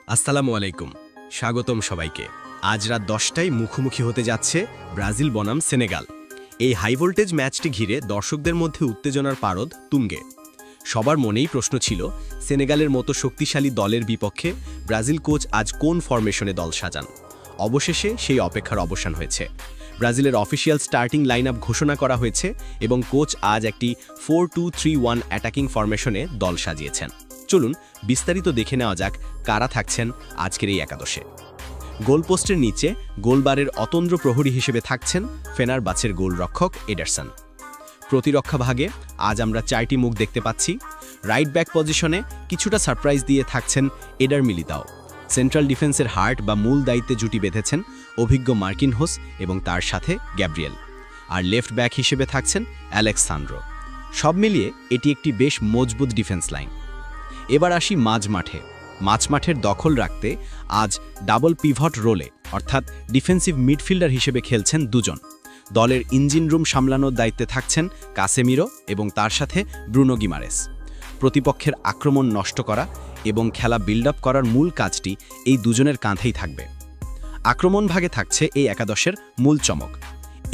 আসসালামু আলাইকুম, স্বাগতম সবাইকে। আজ রাত 10টায় মুখোমুখি হতে যাচ্ছে ব্রাজিল বনাম সেনেগাল। এই হাই ভোল্টেজ ম্যাচটি ঘিরে দর্শকদের মধ্যে উত্তেজনার পারদ তুঙ্গে। সবার মনেই প্রশ্ন ছিল, সেনেগালের মতো শক্তিশালী দলের বিপক্ষে ব্রাজিল কোচ আজ কোন ফরমেশনে দল সাজান। অবশেষে সেই অপেক্ষার অবসান হয়েছে। ব্রাজিলের অফিসিয়াল স্টার্টিং লাইনআপ ঘোষণা করা হয়েছে এবং কোচ আজ একটি 4-2-3-1 অ্যাটাকিং ফরমেশনে দল সাজিয়েছেন। চলুন বিস্তারিত দেখে নেওয়া যাক কারা থাকছেন আজকের এই একাদশে। গোলপোস্টের নিচে গোলবারের অতন্দ্র প্রহরী হিসেবে থাকছেন ফেনারবাচের গোলরক্ষক এডারসন। প্রতিরক্ষা ভাগে আজ আমরা 4টি মুখ দেখতে পাচ্ছি। রাইট ব্যাক পজিশনে কিছুটা সারপ্রাইজ দিয়ে থাকছেন এডার মিলিতাও। সেন্ট্রাল ডিফেন্সের হার্ট বা মূল দায়িত্বে জুটি বেঁধেছেন অভিজ্ঞ মার্কিনহোস এবং তার সাথে গ্যাব্রিয়েল। আর লেফট ব্যাক হিসেবে থাকছেন অ্যালেক্সান্দ্রো। সব মিলিয়ে এটি একটি বেশ মজবুত ডিফেন্স লাইন। এবার আসি মাঝমাঠের দখল রাখতে আজ ডাবল পিভট রোলে অর্থাৎ ডিফেন্সিভ মিডফিল্ডার হিসেবে খেলছেন দুজন। দলের ইঞ্জিন রুম সামলানোর দায়িত্বে থাকছেন কাসেমিরো এবং তার সাথে ব্রুনো গিমারেস। প্রতিপক্ষের আক্রমণ নষ্ট করা এবং খেলা বিল্ড আপ করার মূল কাজটি এই দুজনের কাঁধেই থাকবে। আক্রমণ ভাগে থাকছে এই একাদশের মূল চমক।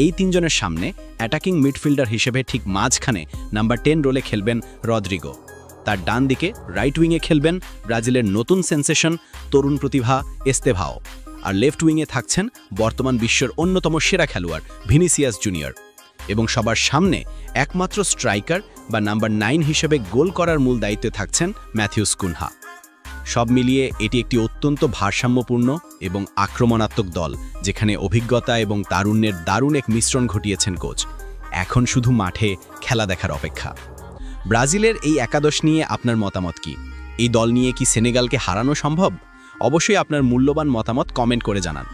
এই তিনজনের সামনে অ্যাটাকিং মিডফিল্ডার হিসেবে ঠিক মাঝখানে নাম্বার 10 রোলে খেলবেন রদ্রিগো। তার ডান দিকে রাইট উইংয়ে খেলবেন ব্রাজিলের নতুন সেন্সেশন তরুণ প্রতিভা এস্তেভাও। আর লেফট উইংয়ে থাকছেন বর্তমান বিশ্বের অন্যতম সেরা খেলোয়াড় ভিনিসিয়াস জুনিয়র। এবং সবার সামনে একমাত্র স্ট্রাইকার বা নাম্বার 9 হিসেবে গোল করার মূল দায়িত্বে থাকছেন ম্যাথিউস কুনহা। সব মিলিয়ে এটি একটি অত্যন্ত ভারসাম্যপূর্ণ এবং আক্রমণাত্মক দল, যেখানে অভিজ্ঞতা এবং তারুণ্যের দারুণ এক মিশ্রণ ঘটিয়েছেন কোচ। এখন শুধু মাঠে খেলা দেখার অপেক্ষা। ব্রাজিলের এই একাদশ নিয়ে আপনার মতামত কি? এই দল নিয়ে কি সেনেগালকে হারানো সম্ভব? অবশ্যই আপনার মূল্যবান মতামত কমেন্ট করে জানান।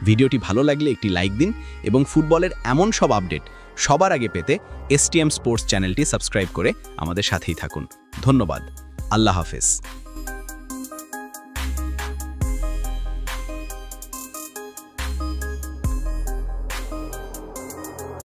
ভিডিওটি ভালো লাগলে একটি লাইক দিন এবং ফুটবলের এমন সব আপডেট সবার আগে পেতে এসটিএম স্পোর্টস চ্যানেলটি সাবস্ক্রাইব করে আমাদের সাথেই থাকুন। ধন্যবাদ। আল্লাহ হাফেজ।